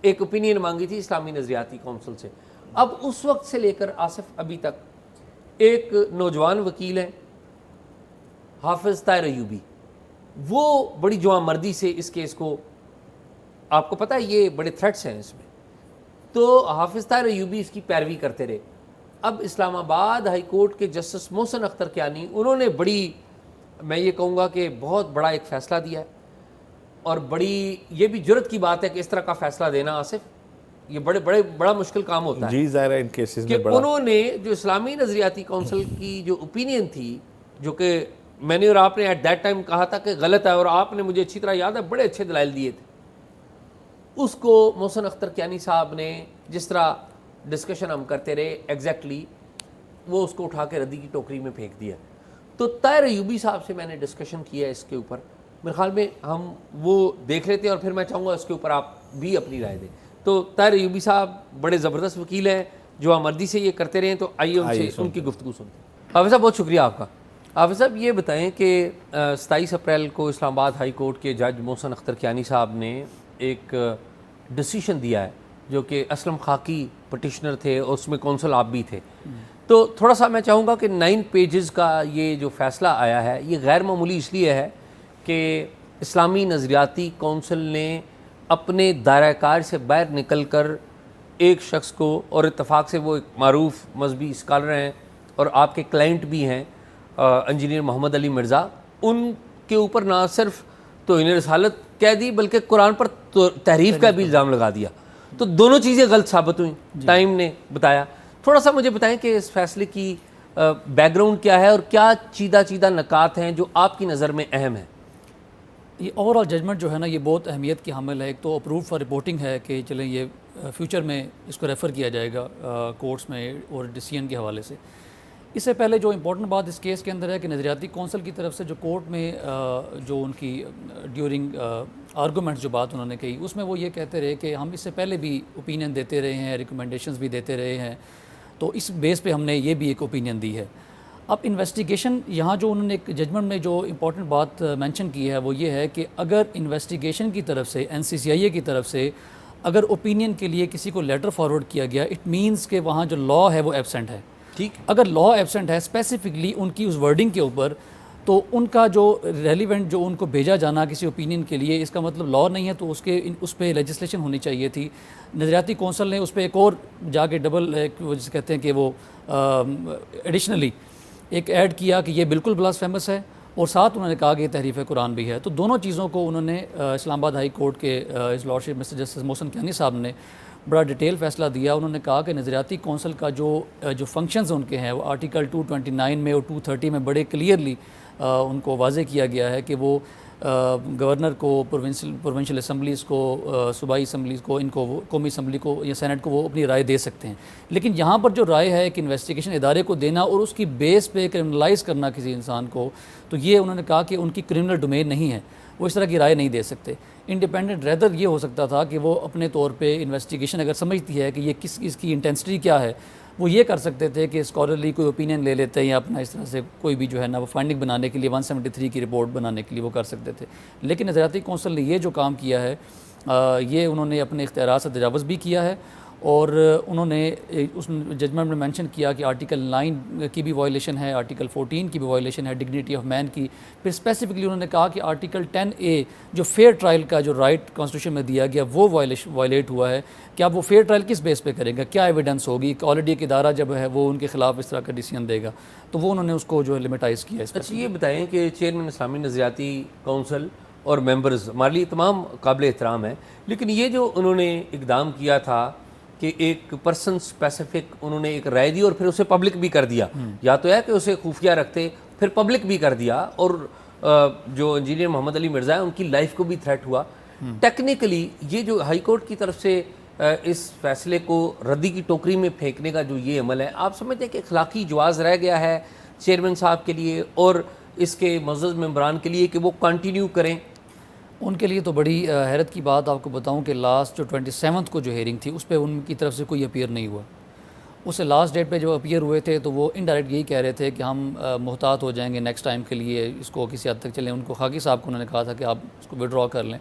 एक ओपिनियन मांगी थी इस्लामी नज़रियाती काउंसिल से। अब उस वक्त से लेकर आसिफ अभी तक एक नौजवान वकील हैं हाफिज़ ताहिर अयूबी, वो बड़ी जवामर्दी से इस केस को, आपको पता है ये बड़े थ्रेट्स हैं इसमें, तो हाफिज़ ताहिर अयूबी इसकी पैरवी करते रहे। अब इस्लामाबाद हाई कोर्ट के जस्टिस मोहसिन अख्तर कियानी, उन्होंने बड़ी मैं ये कहूँगा कि बहुत बड़ा एक फ़ैसला दिया है, और बड़ी ये भी जुर्रत की बात है कि इस तरह का फ़ैसला देना आसिफ, ये बड़ा मुश्किल काम होता है जी ज़ाहिर है इन केसेस कि में बड़ा उन्होंने जो इस्लामी नज़रियाती काउंसिल की जो ओपिनियन थी, जो कि मैंने और आपने एट दैट टाइम कहा था कि गलत है, और आपने मुझे अच्छी तरह याद है बड़े अच्छे दलाइल दिए थे, उसको मोहसिन अख्तर कियानी साहब ने जिस तरह डिस्कशन हम करते रहे एग्जैक्टली वो उसको उठा के रद्दी की टोकरी में फेंक दिया। तो ताहिर अय्यूबी साहब से मैंने डिस्कशन किया इसके ऊपर, मेरे ख्याल में हम वो देख लेते हैं और फिर मैं चाहूँगा इसके ऊपर आप भी अपनी राय दें। तो ताहिर अय्यूबी साहब बड़े ज़बरदस्त वकील हैं जो आमर्दी से ये करते रहे, तो आइए उनसे उनकी गुफ्तगू सुनते हैं। हाफिज़ साहब बहुत शुक्रिया आपका। हाफिज़ साहब ये बताएं कि 27 अप्रैल को इस्लामाबाद हाई कोर्ट के जज मोहसिन अख्तर कियानी साहब ने एक डिसीशन दिया है, जो कि असलम खाकी पटिशनर थे और उसमें कौंसल आप भी थे, तो थोड़ा सा मैं चाहूँगा कि 9 पेजेस का ये जो फ़ैसला आया है ये गैर मामूली इसलिए है कि इस्लामी नज़रियाती कौंसिल ने अपने दायरा-ए-कार से बाहर निकल कर एक शख्स को, और इत्तफाक से वो एक मारूफ मजहबी स्कॉलर हैं और आपके क्लाइंट भी हैं इंजीनियर मोहम्मद अली मिर्ज़ा, उनके ऊपर ना सिर्फ तौहीन रसालत कह दी बल्कि कुरान पर तहरीफ का भी इल्ज़ाम लगा दिया। तो दोनों चीज़ें गलत साबित हुई, टाइम ने बताया। थोड़ा सा मुझे बताएं कि इस फैसले की बैकग्राउंड क्या है और क्या चीदा नकात हैं जो आपकी नज़र में अहम है। ये ओवरऑल जजमेंट जो है ना, ये बहुत अहमियत की हामिल है। एक तो अप्रूव फॉर रिपोर्टिंग है कि चलें ये फ्यूचर में इसको रेफ़र किया जाएगा कोर्ट्स में और डिसीजन के हवाले से। इससे पहले जो इम्पोर्टेंट बात इस केस के अंदर है कि नज़रियाती कौंसिल की तरफ से जो कोर्ट में जो उनकी ड्यूरिंग आर्गूमेंट्स जो बात उन्होंने कही, उसमें वो ये कहते रहे कि हम इससे पहले भी ओपिनियन देते रहे हैं, रिकमेंडेशंस भी देते रहे हैं, तो इस बेस पे हमने ये भी एक ओपिनियन दी है। अब इन्वेस्टिगेशन, यहाँ जो उन्होंने एक जजमेंट में जो इम्पोर्टेंट बात मेंशन की है वो ये है कि अगर इन्वेस्टिगेशन की तरफ से NCCIA की तरफ से अगर ओपिनियन के लिए किसी को लेटर फॉरवर्ड किया गया, इट मीन्स कि वहाँ जो लॉ है वो एब्सेंट है। ठीक, अगर लॉ एब्सेंट है स्पेसिफिकली उनकी उस वर्डिंग के ऊपर, तो उनका जो रेलिवेंट जो उनको भेजा जाना किसी ओपिनियन के लिए, इसका मतलब लॉ नहीं है, तो उस पर लेजिस्लेशन होनी चाहिए थी। नज़रियाती कौंसिल ने उस पर एक और जाके डबल वो जिसे कहते हैं कि वो एडिशनली एक ऐड किया कि ये बिल्कुल ब्लास्फेमस है, और साथ उन्होंने कहा कि ये तहरीफ कुरान भी है। तो दोनों चीज़ों को उन्होंने इस्लामाबाद हाई कोर्ट के इस lordship mister justice Mohsin Kiyani साहब ने बड़ा डिटेल फैसला दिया। उन्होंने कहा कि नज़रियाती कौंसिल का जो फंक्शंस उनके हैं वो आर्टिकल 229 में और 230 में बड़े क्लियरली उनको वाज़े किया गया है कि वो गवर्नर को, प्रोविंशियल असम्बलीज़ को, सूबाई असम्बलीज़ को, इनको कौमी असम्बली को या सेनेट को वो अपनी राय दे सकते हैं। लेकिन यहाँ पर जो राय है कि इन्वेस्टिगेशन इदारे को देना और उसकी बेस पे क्रिमिनलाइज़ करना किसी इंसान को, तो ये उन्होंने कहा कि उनकी क्रिमिनल डोमेन नहीं है, वो इस तरह की राय नहीं दे सकते। इंडिपेंडेंट रेदर ये हो सकता था कि वो अपने तौर पे इन्वेस्टिगेशन अगर समझती है कि ये इसकी इंटेंसिटी क्या है, वो ये कर सकते थे कि स्कॉलरली कोई ओपिनियन ले लेते हैं या अपना इस तरह से कोई भी जो है ना वो फाइंडिंग बनाने के लिए 173 की रिपोर्ट बनाने के लिए वो कर सकते थे। लेकिन नज़रियाती कौंसिल ने ये जो काम किया है ये उन्होंने अपने इख्तियारात से तजावुज़ भी किया है, और उन्होंने उस जजमेंट में मेंशन किया कि आर्टिकल 9 की भी वायलेशन है, आर्टिकल 14 की भी वायलेशन है, डिग्निटी ऑफ मैन की। फिर स्पेसिफिकली उन्होंने कहा कि आर्टिकल 10A जो फेयर ट्रायल का जो राइट कॉन्स्टिट्यूशन में दिया गया वो वायलेट हुआ है। कि आप वो फेयर ट्रायल किस बेस पे करेंगे, क्या एविडेंस होगी, ऑलरेडी एक इदारा जब है वो उनके खिलाफ इस तरह का डिसीजन देगा, तो वो उन्होंने उसको जो है लिमिटाइज़ किया। अच्छा ये बताएं कि चेयरमैन इस्लामी नज़रियाती काउंसिल और मेंबर्स हमारे लिए तमाम काबिल एहतराम है, लेकिन ये जो उन्होंने इकदाम किया था कि एक पर्सन स्पेसिफिक उन्होंने एक राय दी और फिर उसे पब्लिक भी कर दिया, या तो है कि उसे खुफिया रखते फिर पब्लिक भी कर दिया, और जो इंजीनियर मोहम्मद अली मिर्ज़ा है उनकी लाइफ को भी थ्रेट हुआ। टेक्निकली ये जो हाई कोर्ट की तरफ से इस फैसले को रद्दी की टोकरी में फेंकने का जो ये अमल है, आप समझते हैं कि अखलाकी जवाज़ रह गया है चेयरमैन साहब के लिए और इसके मुअज़्ज़ज़ मेंबरान के लिए कि वो कंटिन्यू करें? उनके लिए तो बड़ी हैरत की बात आपको बताऊं कि लास्ट जो 27 को जो हेयरिंग थी उस पर उनकी तरफ से कोई अपीयर नहीं हुआ। उससे लास्ट डेट पे जब अपीयर हुए थे तो वो इनडायरेक्ट यही कह रहे थे कि हम मुहतात हो जाएंगे नेक्स्ट टाइम के लिए, इसको किसी हद तक चलें। उनको खाकी साहब को उन्होंने कहा था कि आप इसको विड्रॉ कर लें,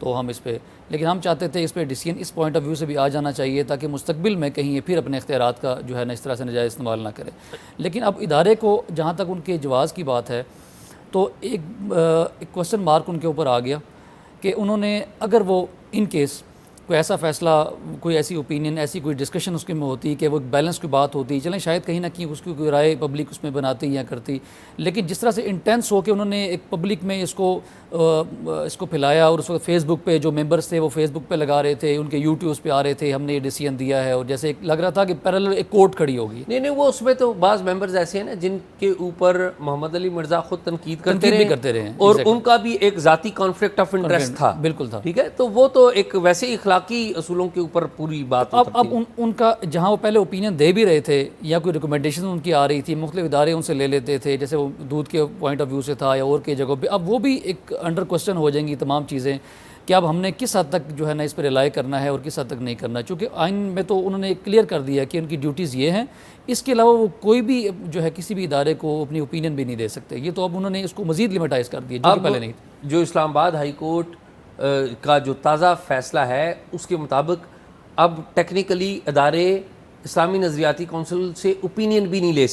तो हम इस पर, लेकिन हम चाहते थे इस पर डिसीजन इस पॉइंट ऑफ व्यू से भी आ जाना चाहिए ताकि मुस्तकबिल में कहीं ये फिर अपने इख्तियारात का जो है ना इस तरह से नाजायज़ इस्तेमाल ना करे। लेकिन अब इदारे को जहाँ तक उनके जवाज़ की बात है तो एक क्वेश्चन मार्क उनके ऊपर आ गया कि उन्होंने अगर वो इन केस कोई ऐसा फ़ैसला, कोई ऐसी ओपिनियन, ऐसी कोई डिस्कशन उसके में होती कि वो बैलेंस की बात होती, चलें शायद कहीं ना कहीं उसकी कोई राय पब्लिक उसमें बनाती या करती, लेकिन जिस तरह से इंटेंस हो के उन्होंने एक पब्लिक में इसको फैलाया, और उस वक्त फेसबुक पे जो मेंबर्स थे वो फेसबुक पे लगा रहे थे, उनके यूट्यूब्स पे आ रहे थे हमने ये डिसीजन दिया है, और जैसे लग रहा था कि पैरेलल एक कोर्ट खड़ी होगी। नहीं, वो उसमें तो बाज़ मेंबर्स ऐसे हैं ना जिनके ऊपर मोहम्मद अली मिर्ज़ा खुद तनकीद करते रहे और उनका भी एक ज़ाती कॉन्फ्लिक्ट ऑफ इंटरेस्ट था, बिल्कुल था, ठीक है। तो वो तो एक वैसे ही इखलाकी असूलों के ऊपर पूरी बात अब उनका जहाँ वो पहले ओपिनियन दे भी रहे थे या कोई रिकमेंडेशन उनकी आ रही थी, मुख्तलिफ इदारे उनसे ले लेते थे, जैसे वो दूध के पॉइंट ऑफ व्यू से था या और के जगह पे, अब वो भी एक अंडर क्वेश्चन हो जाएंगी तमाम चीज़ें कि अब हमने किस हद तक जो है ना इस पर रिलाई करना है और किस हद तक नहीं करना, चूँकि आइन में तो उन्होंने क्लियर कर दिया कि उनकी ड्यूटीज़ ये हैं, इसके अलावा वो कोई भी जो है किसी भी इदारे को अपनी ओपिनियन भी नहीं दे सकते। ये तो अब उन्होंने इसको मज़ीद लिमिटाइज़ कर दिया, जो कि पहले नहीं था। जो इस्लामाबाद हाई कोर्ट का जो ताज़ा फ़ैसला है उसके मुताबिक अब टेक्निकली अदारे इस्लामी नज़रियाती कौंसिल से ओपिनियन भी नहीं ले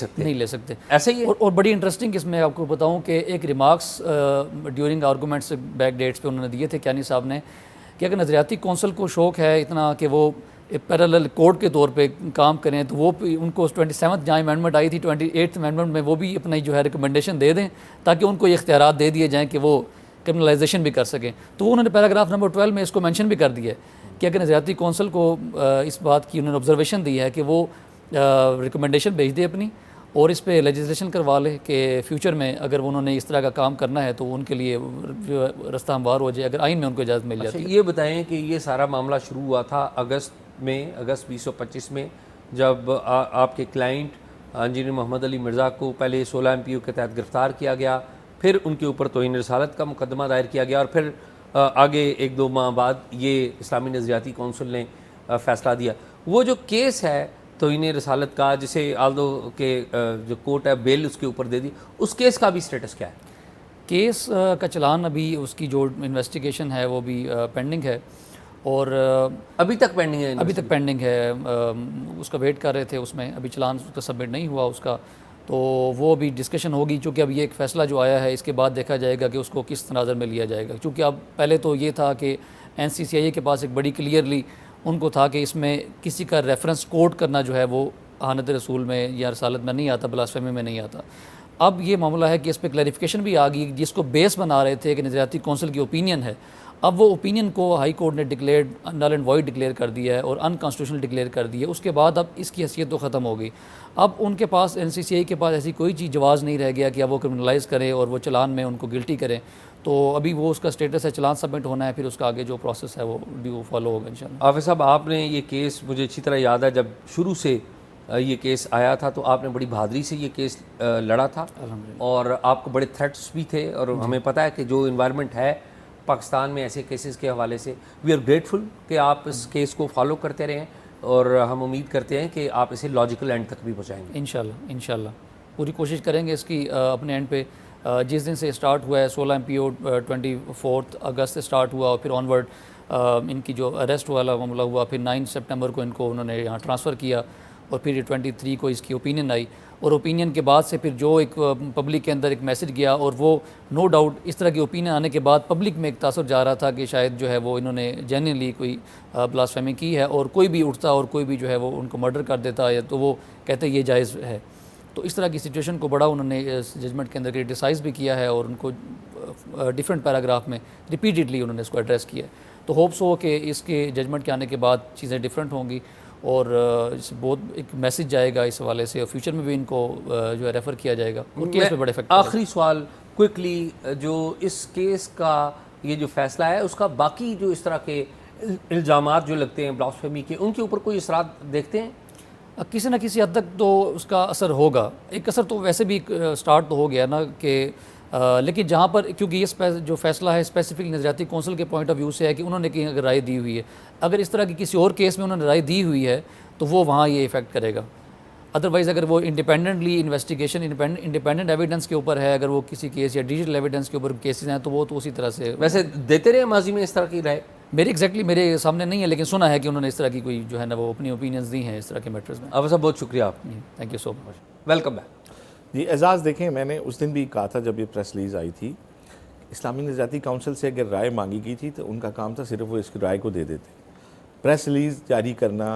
सकते, ऐसा ही है। और बड़ी इंटरेस्टिंग इसमें आपको बताऊं कि एक remarks during arguments back dates पे उन्होंने दिए थे क्यानी साहब ने, कि अगर नज़रियाती कौंसिल को शौक़ है इतना कि वो पैरेलल कोर्ट के तौर पे काम करें, तो वो उनको 27th जहाँ अमेंडमेंट आई थी 28th अमेंडमेंट में वो भी अपना जो है रिकमेंडेशन दे दें ताकि उनको ये इख्तियारात दे दिए जाएँ कि वो क्रिमिनलाइजेशन भी कर सकें। तो उन्होंने पैराग्राफ नंबर 12 में इसको मेंशन भी कर दिया है कि अगर नज़रियाती कौंसिल को इस बात की उन्होंने ऑब्जर्वेशन दी है कि वो रिकमेंडेशन भेज दे अपनी और इस पे लेजिस्लेशन करवा ले कि फ्यूचर में अगर उन्होंने इस तरह का काम करना है तो उनके लिए जो रास्ता हमवार हो जाए, अगर आइन में उनको इजाज़त मिल जाती है। ये बताएं कि ये सारा मामला शुरू हुआ था अगस्त 2025 में, जब आपके क्लाइंट इंजीनियर मोहम्मद अली मिर्ज़ा को पहले 16 MPO के तहत गिरफ़्तार किया गया, फिर उनके ऊपर तौहीन रिसालत का मुकदमा दायर किया गया और फिर आगे 1-2 माह बाद ये इस्लामी नज़रियाती कौंसिल ने फ़ैसला दिया। वो जो केस है तौहीन रिसालत का, जिसे आल्दो के जो कोर्ट है बेल उसके ऊपर दे दी, उस केस का भी स्टेटस क्या है? केस का चलान अभी उसकी जो इन्वेस्टिगेशन है वो भी पेंडिंग है और अभी तक पेंडिंग है? अभी तक पेंडिंग है, उसका वेट कर रहे थे, उसमें अभी चलान उसका सबमिट नहीं हुआ उसका, तो वो भी डिस्कशन होगी। चूँकि अब ये एक फ़ैसला जो आया है इसके बाद देखा जाएगा कि उसको किस तनाज़र में लिया जाएगा, क्योंकि अब पहले तो ये था कि NCCI के पास एक बड़ी क्लियरली उनको था कि इसमें किसी का रेफरेंस कोट करना जो है वो आनत रसूल में या रसालत में नहीं आता, ब्लास्फेमी में नहीं आता। अब ये मामला है कि इस पर क्लैरिफिकेशन भी आ गई, जिसको बेस बना रहे थे कि नज़रियाती कौंसिल की ओपिनियन है, अब वो ओपिनियन को हाई कोर्ट ने declare null and void declare कर दिया है और अनकॉन्स्टिट्यूशनल डिक्लेयर कर दिया है। उसके बाद अब इसकी हैसियत तो ख़त्म हो गई। अब उनके पास NCCI के पास ऐसी कोई चीज़ जवाज़ नहीं रह गया कि अब वो क्रिमिनलाइज़ करें और वो चलान में उनको गिल्टी करें। तो अभी वो उसका स्टेटस है, चलान सबमिट होना है, फिर उसका आगे जो प्रोसेस है वो ड्यू फॉलो होगा इंशाल्लाह। हाफिज़ साहब, आपने ये केस, मुझे अच्छी तरह याद है जब शुरू से ये केस आया था तो आपने बड़ी बहादुरी से ये केस लड़ा था और आपको बड़े थ्रेट्स भी थे, और हमें पता है कि जो इन्वायरमेंट है पाकिस्तान में ऐसे केसेस के हवाले से, वी आर ग्रेटफुल कि आप इस केस को फॉलो करते रहें और हम उम्मीद करते हैं कि आप इसे लॉजिकल एंड तक भी पहुँचाएँगे। इंशाल्लाह पूरी कोशिश करेंगे इसकी अपने एंड पे। जिस दिन से स्टार्ट हुआ है 16 MPO 24 अगस्त से स्टार्ट हुआ और फिर ऑनवर्ड इनकी जो अरेस्ट वाला मामला हुआ, फिर 9 सितंबर को इनको उन्होंने यहाँ ट्रांसफ़र किया और फिर 23 को इसकी ओपिनियन आई, और ओपिनियन के बाद से फिर जो एक पब्लिक के अंदर एक मैसेज गया, और वो नो डाउट इस तरह की ओपिनियन आने के बाद पब्लिक में एक तासुर जा रहा था कि शायद जो है वो इन्होंने जेन्युइनली कोई ब्लास्फेमी की है, और कोई भी उठता और कोई भी जो है वो उनको मर्डर कर देता है तो वो कहते ये जायज़ है। तो इस तरह की सिचुएशन को बड़ा उन्होंने इस जजमेंट के अंदर क्रिटिसाइज़ भी किया है और उनको डिफरेंट पैराग्राफ में रिपीटेडली उन्होंने इसको एड्रेस किया है। तो होप्स हो कि इसके जजमेंट के आने के बाद चीज़ें डिफरेंट होंगी और इससे बहुत एक मैसेज जाएगा इस हवाले से, और फ्यूचर में भी इनको जो है रेफ़र किया जाएगा और केस में बड़े इफेक्ट। आखिरी सवाल क्विकली, जो इस केस का ये जो फैसला है उसका बाकी जो इस तरह के इल्ज़ामात जो लगते हैं ब्लास्फेमी के, उनके ऊपर कोई असरात देखते हैं? किसी न किसी हद तक तो उसका असर होगा। एक असर तो वैसे भी स्टार्ट तो हो गया ना कि लेकिन जहाँ पर, क्योंकि ये जो फैसला है स्पेसिफिक नज़रियाती कौंसिल के पॉइंट ऑफ व्यू से है कि उन्होंने कहीं अगर राय दी हुई है, अगर इस तरह की किसी और केस में उन्होंने राय दी हुई है तो वो वहाँ ये इफ़ेक्ट करेगा। अदरवाइज़ अगर वो इंडिपेंडेंटली इन्वेस्टिगेशन इंडिपेंडेंट एविडेंस के ऊपर है, अगर वो किसी केस या डिजिटल एविडेंस के ऊपर केसेस हैं तो वो तो उसी तरह से। वैसे देते रहे माजी में इस तरह की राय? मेरे सामने नहीं है, लेकिन सुना है कि उन्होंने इस तरह की कोई जो है ना वो अपनी ओपिनियंस दी हैं इस तरह के मैटर्स में। अब साहब बहुत शुक्रिया आप, thank you so much, welcome back. जी एजाज़, देखें मैंने उस दिन भी कहा था जब ये प्रेस रिलीज़ आई थी, इस्लामी नज़रियाती काउंसिल से अगर राय मांगी गई थी तो उनका काम था सिर्फ वो इसकी राय को दे देते। प्रेस रिलीज़ जारी करना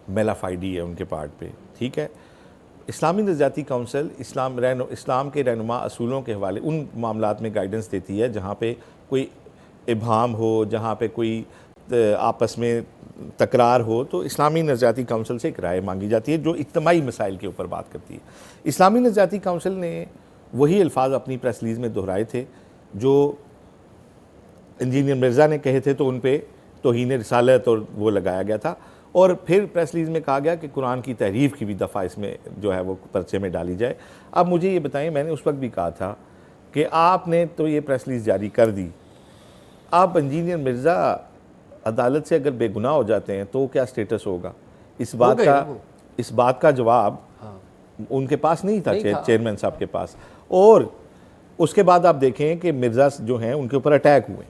मेलाफाइडी है उनके पार्ट पे, ठीक है। इस्लामी नज़रियाती काउंसिल इस्लाम के रहनुमा असूलों के हवाले उन मामलात में गाइडेंस देती है जहाँ पे कोई इबहाम हो, जहाँ पे कोई आपस में तकरार हो, तो इस्लामी नज़रियाती काउंसिल से एक राय मांगी जाती है जो इज्तिमाई मसाइल के ऊपर बात करती है। इस्लामी नज़रियाती काउंसिल ने वही अल्फाज अपनी प्रेस रिलीज़ में दोहराए थे जो इंजीनियर मिर्ज़ा ने कहे थे, तो उन पर तौहीन रिसालत और वो लगाया गया था। और फिर प्रेस रिलीज़ में कहा गया कि कुरान की तहरीफ की भी दफ़ा इसमें जो है वो पर्चे में डाली जाए। अब मुझे ये बताएं, मैंने उस वक्त भी कहा था कि आपने तो ये प्रेस रिलीज़ जारी कर दी, आप इंजीनियर मिर्ज़ा अदालत से अगर बेगुनाह हो जाते हैं तो क्या स्टेटस होगा? इस बात का जवाब उनके पास नहीं था, चेयरमैन साहब के पास। और उसके बाद आप देखें कि मिर्ज़ा जो हैं उनके ऊपर अटैक हुए,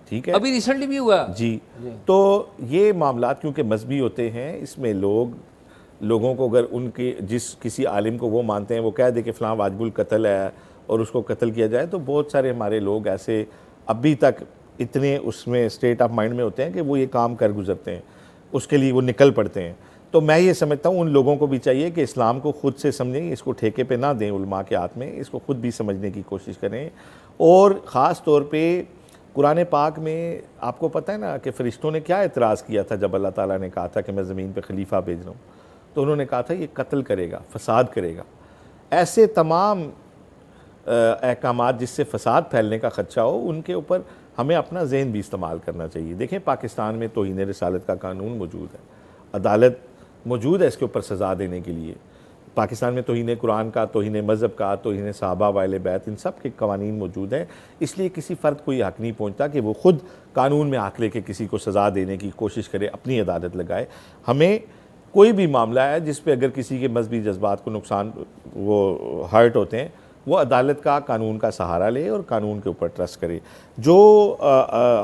ठीक है, अभी रिसेंटली भी हुआ जी। तो ये मामलात क्योंकि मजहबी होते हैं, इसमें लोगों को अगर उनके किसी आलिम को वो मानते हैं, वो कह दे कि फ़लाँ वाजिबुल कत्ल है और उसको कत्ल किया जाए, तो बहुत सारे हमारे लोग ऐसे अभी तक इतने उसमें स्टेट ऑफ माइंड में होते हैं कि वो ये काम कर गुजरते हैं, उसके लिए वो निकल पड़ते हैं। तो मैं ये समझता हूँ उन लोगों को भी चाहिए कि इस्लाम को ख़ुद से समझें, इसको ठेके पे ना दें उलमा के हाथ में, इसको ख़ुद भी समझने की कोशिश करें। और ख़ास तौर पे कुरान पाक में आपको पता है ना कि फ़रिश्तों ने क्या एतराज़ किया था जब अल्लाह ताला ने कहा था कि मैं ज़मीन पे खलीफा भेज रहा हूँ, तो उन्होंने कहा था ये कत्ल करेगा, फ़साद करेगा। ऐसे तमाम अहकामात जिससे फ़साद फैलने का ख़दशा हो, उनके ऊपर हमें अपना ज़हन भी इस्तेमाल करना चाहिए। देखें, पाकिस्तान में तौहीन रिसालत का कानून मौजूद है, अदालत मौजूद है इसके ऊपर सज़ा देने के लिए। पाकिस्तान में तौहीन कुरान का, तौहीन मज़हब का, तौहीन सहाबा वाले बैत, इन सब के कवानीन मौजूद हैं। इसलिए किसी फ़र्द को ये हक़ नहीं पहुँचता कि वो ख़ुद कानून में हाथ लेके किसी को सज़ा देने की कोशिश करे, अपनी अदालत लगाए। हमें कोई भी मामला है जिस पे अगर किसी के मजहबी जज्बात को नुकसान वो हर्ट होते हैं, वो अदालत का, कानून का सहारा ले और कानून के ऊपर ट्रस्ट करे। जो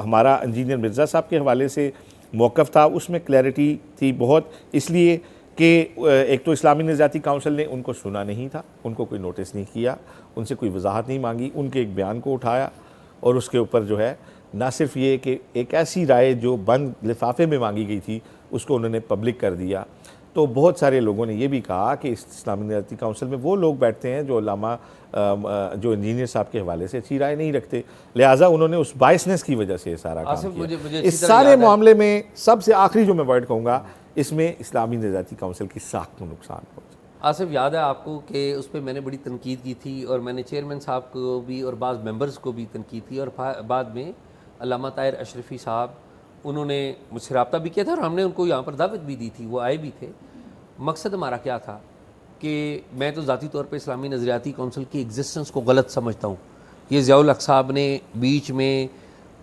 हमारा इंजीनियर मिर्ज़ा साहब के हवाले से मौक़िफ़ था उसमें क्लैरिटी थी बहुत, इसलिए कि एक तो इस्लामी नज़रियाती काउंसिल ने उनको सुना नहीं था, उनको कोई नोटिस नहीं किया, उनसे कोई वजाहत नहीं मांगी, उनके एक बयान को उठाया और उसके ऊपर जो है ना सिर्फ ये कि एक ऐसी राय जो बंद लिफाफे में मांगी गई थी उसको उन्होंने पब्लिक कर दिया। तो बहुत सारे लोगों ने ये भी कहा कि इस इस्लामी नज़रियाती काउंसिल में वो लोग बैठते हैं जो इंजीनियर साहब के हवाले से अच्छी राय नहीं रखते, लिहाजा उन्होंने उस बायसनेस की वजह से ये सारा काम किया। इस सारे मामले में सबसे आखिरी जो मैं वर्ड कहूँगा, इसमें इस्लामी नज़रियाती काउंसिल की साख को नुकसान पहुँचा। आसिफ, याद है आपको कि उस पर मैंने बड़ी तनकीद की थी और मैंने चेयरमैन साहब को भी और बाज़ मेंबर्स को भी तनकीद की, और बाद में अल्लामा ताहिर अशरफी साहब उन्होंने मुझसे रब्ता भी किया था और हमने उनको यहाँ पर दावत भी दी थी, वो आए भी थे। मकसद हमारा क्या था कि मैं तो ज़ाती तौर पे इस्लामी नज़रियाती काउंसिल की एग्जिस्टेंस को गलत समझता हूँ। ये ज़ियाउल हक़ साहब ने बीच में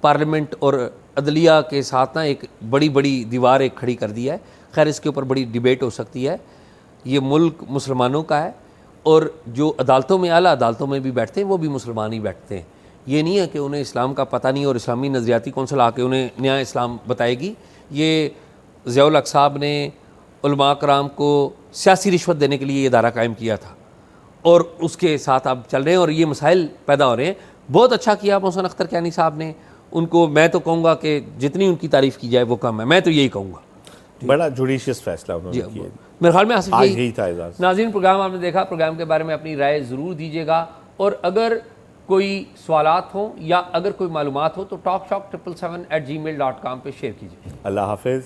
पार्लियामेंट और अदलिया के साथ ना एक बड़ी दीवार एक खड़ी कर दी है। खैर, इसके ऊपर बड़ी डिबेट हो सकती है। ये मुल्क मुसलमानों का है और जो अदालतों में, आला अदालतों में भी बैठते हैं वो भी मुसलमान ही बैठते हैं। ये नहीं है कि उन्हें इस्लाम का पता नहीं और इस्लामी नज़रियाती कौंसिल आके उन्हें नया इस्लाम बताएगी। ये ज़ियाउल हक़ साहब ने उलमा कराम को सियासी रिश्वत देने के लिए ये इदारा कायम किया था और उसके साथ आप चल रहे हैं और ये मसाइल पैदा हो रहे हैं। बहुत अच्छा किया मोहसिन अख्तर कैनी साहब ने, उनको मैं तो कहूँगा कि जितनी उनकी तारीफ़ की जाए वो कम है, मैं तो यही कहूँगा। बड़ा जुडिशियस फैसला उन्होंने किया। मेरे ख्याल में आसिफ यही था। एजाज़ नाज़रीन, प्रोग्राम आपने देखा, प्रोग्राम के बारे में अपनी राय ज़रूर दीजिएगा और अगर कोई सवालात हो या अगर कोई मालूमात हो तो talkshop777@gmail.com पे शेयर कीजिए। अल्लाह हाफ़िज़।